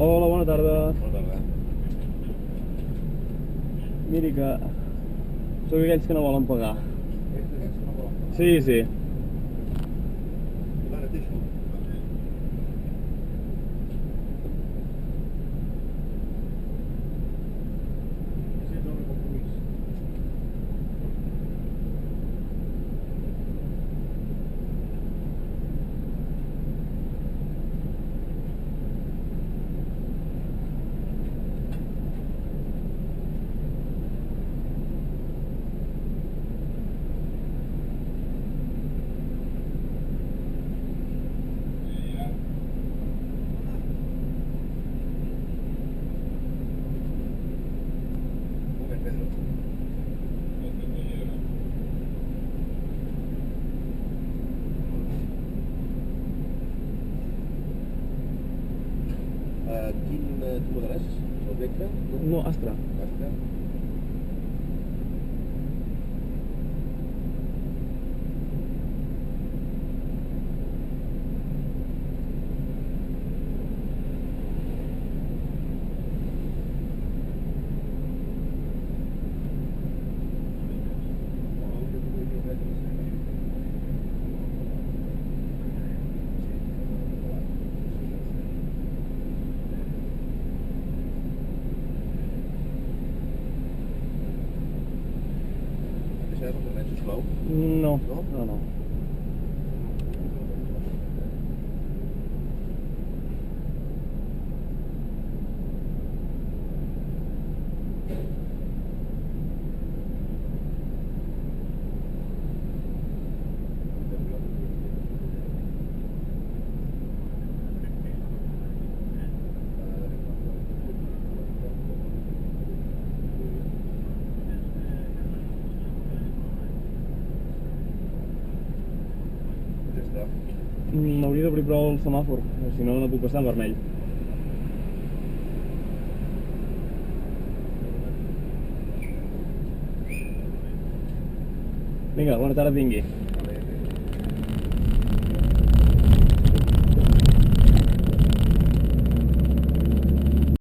Hola, bona tarda. Bona tarda. Miri que sóc aquells que no volen pagar. Sí, sí. Ara et deixo. Pedro. Quin model és? El Vectra? No, Astra. Astra? Deixaràs el carnet, sisplau? No, No? no. Ja està. M'hauria d'obrir prou el semàfor, si no, no puc passar en vermell. Vinga, bona tarda, vingui.